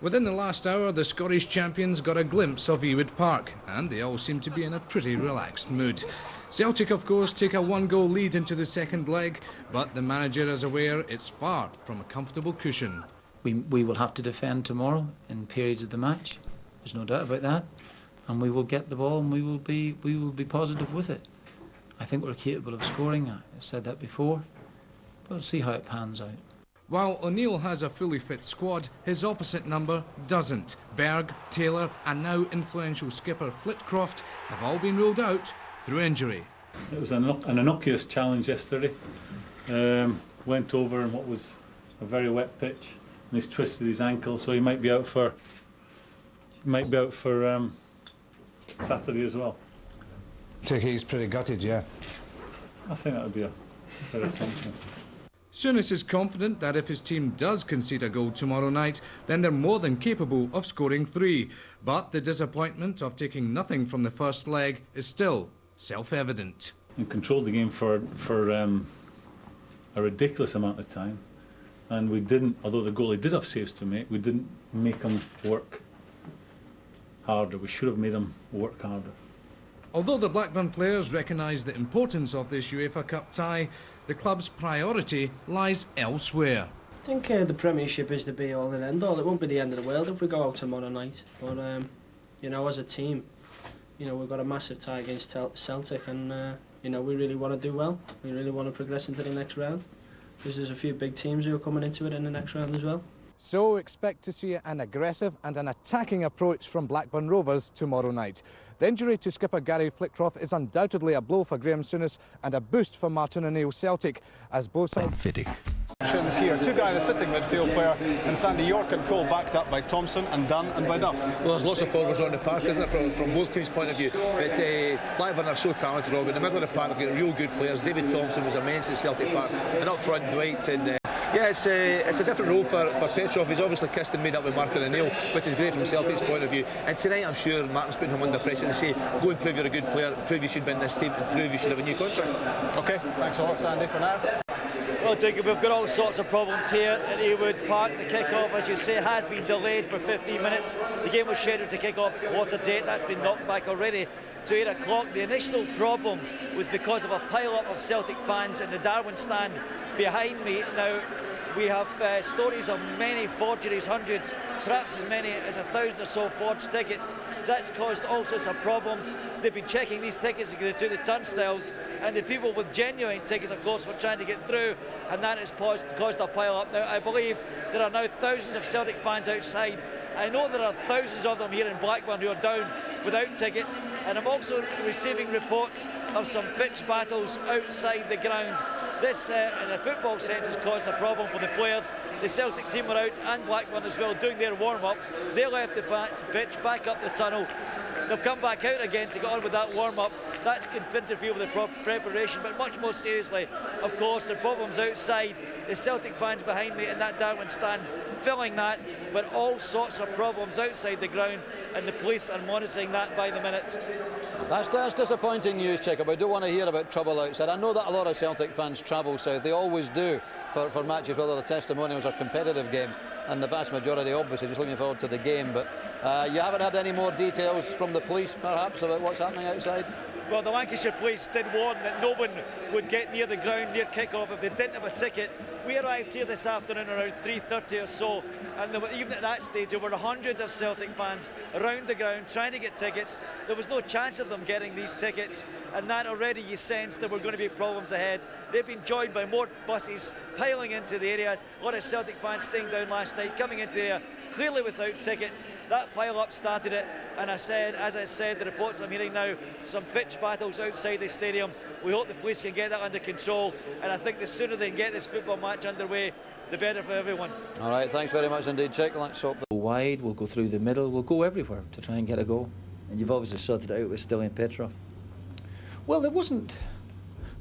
Within the last hour, the Scottish champions got a glimpse of Ewood Park, and they all seem to be in a pretty relaxed mood. Celtic, of course, take a one-goal lead into the second leg, but the manager is aware it's far from a comfortable cushion. We will have to defend tomorrow in periods of the match. There's no doubt about that. And we will get the ball and we will be positive with it. I think we're capable of scoring. I said that before. But we'll see how it pans out. While O'Neill has a fully fit squad, his opposite number doesn't. Berg, Taylor and now influential skipper Flitcroft have all been ruled out through injury. It was an innocuous challenge yesterday. Went over in what was a very wet pitch and he's twisted his ankle, so he might be out for Saturday as well. Take it he's pretty gutted, yeah. I think that would be a fair assumption. Souness is confident that if his team does concede a goal tomorrow night, then they're more than capable of scoring 3. But the disappointment of taking nothing from the first leg is still self-evident. And controlled the game for a ridiculous amount of time, and we didn't, although the goalie did have saves to make, we didn't make him work harder. We should have made him work harder. Although the Blackburn players recognise the importance of this UEFA Cup tie, the club's priority lies elsewhere. I think the Premiership is the be-all and end-all. It won't be the end of the world if we go out tomorrow night. But, you know, as a team, you know, we've got a massive tie against Celtic and, you know, we really want to do well. We really want to progress into the next round. Because there's a few big teams who are coming into it in the next round as well. So expect to see an aggressive and an attacking approach from Blackburn Rovers tomorrow night. The injury to skipper Gary Flitcroft is undoubtedly a blow for Graham Souness and a boost for Martin O'Neill's Celtic, as both sides... Here, two guys, a sitting midfield player, and Sandy York and Cole backed up by Thompson and Dunn and by Duff. Well, there's lots of forwards on the park, isn't there, from both teams' point of view. But Blackburn are so talented, Rob. In the middle of the park, they've got real good players. David Thompson was immense at Celtic Park, and up front, Dwight. And yeah, it's a different role for Petrov. He's obviously kissed and made up with Martin O'Neill, which is great from Celtic's point of view. And tonight, I'm sure Martin's putting him under pressure to say, go and prove you're a good player, prove you should be in this team, and prove you should have a new contract. OK, thanks a lot, Sandy, for now. Well, Digger, we've got all sorts of problems here at Ewood Park. The kick-off, as you say, has been delayed for 15 minutes. The game was scheduled to kick off 7:45. That's been knocked back already to 8 o'clock. The initial problem was because of a pile-up of Celtic fans in the Darwin stand behind me. Now, we have stories of many forgeries, hundreds, perhaps as many as 1,000 or so forged tickets. That's caused all sorts of problems. They've been checking these tickets to the turnstiles, and the people with genuine tickets, of course, were trying to get through, and that has caused a pile-up. Now, I believe there are now thousands of Celtic fans outside. I know there are thousands of them here in Blackburn who are down without tickets, and I'm also receiving reports of some pitch battles outside the ground. This, in a football sense, has caused a problem for the players. The Celtic team were out, and Blackburn as well, doing their warm-up. They left the pitch, back up the tunnel. They've come back out again to get on with that warm-up. That's interfered with the preparation, but much more seriously, of course, the problems outside. The Celtic fans behind me in that Darwin stand, filling that, but all sorts of problems outside the ground, and the police are monitoring that by the minute. That's disappointing news, Jacob. I don't want to hear about trouble outside. I know that a lot of Celtic fans travel south. They always do for matches, whether they're testimonials or competitive games, and the vast majority obviously just looking forward to the game. But you haven't had any more details from the police, perhaps, about what's happening outside? Well, the Lancashire police did warn that no one would get near the ground near kick-off if they didn't have a ticket. We arrived here this afternoon around 3:30 or so, and even at that stage there were hundreds of Celtic fans around the ground trying to get tickets. There was no chance of them getting these tickets, and that already you sensed there were going to be problems ahead. They've been joined by more buses piling into the area. A lot of Celtic fans staying down last night, coming into the area clearly without tickets. That pile-up started it, and as I said, the reports I'm hearing now, some pitch battles outside the stadium. We hope the police can get that under control, and I think the sooner they can get this football match underway, the better for everyone. All right, thanks very much indeed, Chick. Let's hope We'll go wide, we'll go through the middle, we'll go everywhere to try and get a goal. And you've obviously sorted it out with Stilly and Petrov. Well, it wasn't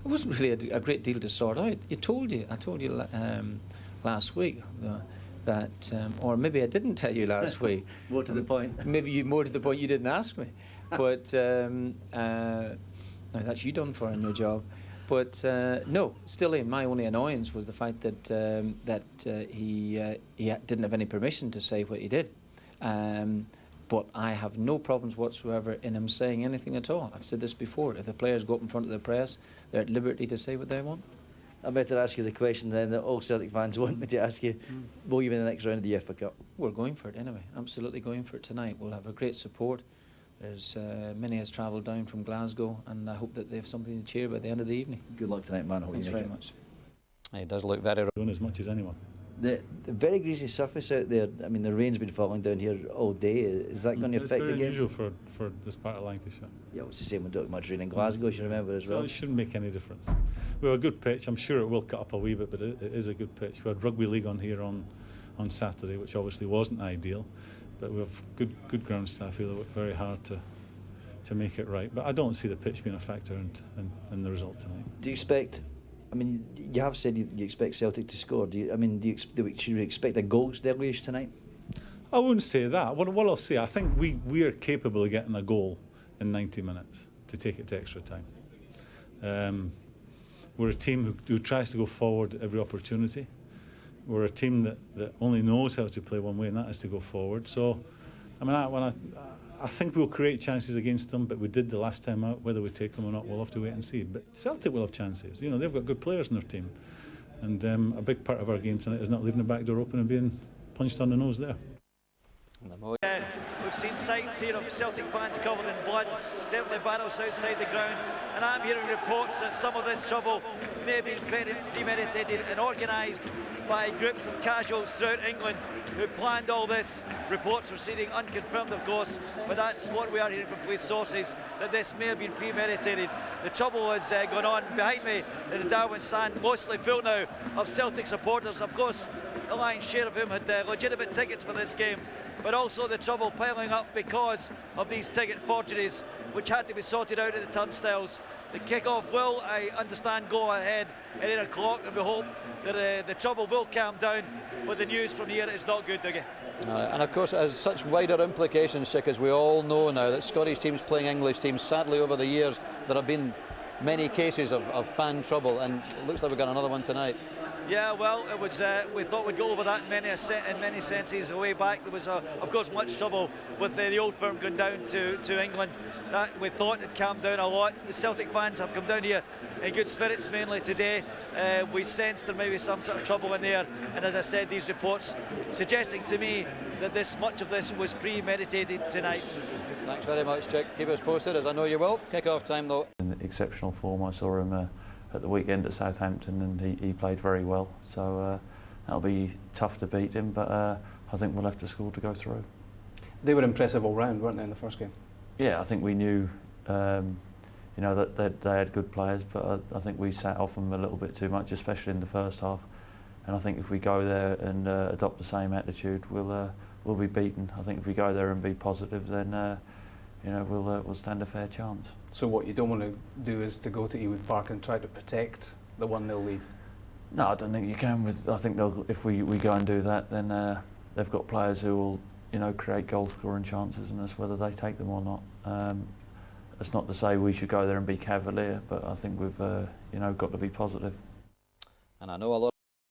really a great deal to sort out. I told you last week that, or maybe I didn't tell you last week. More to the point. Maybe more to the point, you didn't ask me. But now that's you done for in your job. But no, still, my only annoyance was the fact that he didn't have any permission to say what he did. But I have no problems whatsoever in him saying anything at all. I've said this before. If the players go up in front of the press, they're at liberty to say what they want. I better ask you the question then that all Celtic fans want me to ask you. Will you be in the next round of the FA Cup? We're going for it anyway. Absolutely going for it tonight. We'll have a great support. There's many has travelled down from Glasgow, and I hope that they have something to cheer by the end of the evening. Good luck tonight, man. Thanks very much. He does look very Doing as much as anyone. The very greasy surface out there, I mean, the rain's been falling down here all day. Is that going to affect the game? It's very unusual for this part of Lancashire. Yeah, it's the same with much rain in Glasgow, you remember as well. So it shouldn't make any difference. We have a good pitch. I'm sure it will cut up a wee bit, but it is a good pitch. We had rugby league on here on Saturday, which obviously wasn't ideal, but we have good ground staff who worked very hard to make it right. But I don't see the pitch being a factor in the result tonight. Do you expect? I mean, you have said you expect Celtic to score. Should we expect a goals deluge tonight? I wouldn't say that. What I'll say, I think we are capable of getting a goal in 90 minutes to take it to extra time. We're a team who tries to go forward at every opportunity. We're a team that only knows how to play one way, and that is to go forward. So, I mean, I think we'll create chances against them, but we did the last time out. Whether we take them or not, we'll have to wait and see. But Celtic will have chances. You know, they've got good players in their team. And a big part of our game tonight is not leaving the back door open and being punched on the nose there. We've seen sights here of Celtic fans covered in blood, deadly battles outside the ground, and I'm hearing reports that some of this trouble may have been premeditated and organised by groups of casuals throughout England who planned all this. Reports proceeding unconfirmed, of course, but that's what we are hearing from police sources, that this may have been premeditated. The trouble has gone on behind me in the Darwin stand, mostly full now of Celtic supporters, of course, the lion's share of whom had legitimate tickets for this game, but also the trouble piling up because of these ticket forgeries, which had to be sorted out at the turnstiles. The kick-off will, I understand, go ahead at 8 o'clock, and we hope that the trouble will calm down, but the news from here is not good, Dougie. And of course it has such wider implications, Chick, as we all know now, that Scottish teams playing English teams. Sadly, over the years there have been many cases of fan trouble, and it looks like we've got another one tonight. Yeah, well, it was. We thought we'd go over that in many senses. Way back, there was, of course, much trouble with the old firm going down to England. That we thought had calmed down a lot. The Celtic fans have come down here in good spirits, mainly today. We sensed there may be some sort of trouble in there, and as I said, these reports suggesting to me that much of this was premeditated tonight. Thanks very much, Chick. Keep us posted, as I know you will. Kick-off time, though. In exceptional form. I saw him at the weekend at Southampton, and he played very well, so that'll be tough to beat him, but I think we'll have to score to go through. They were impressive all round, weren't they, in the first game? Yeah, I think we knew that they had good players, but I think we sat off them a little bit too much, especially in the first half, and I think if we go there and adopt the same attitude, we'll be beaten. I think if we go there and be positive, then we'll stand a fair chance. So what you don't want to do is to go to Ewood Park and try to protect the 1-0 lead? No, I don't think you can. I think if we go and do that, then they've got players who will create goal scoring chances, and it's whether they take them or not. It's not to say we should go there and be cavalier, but I think we've got to be positive. And I know a lot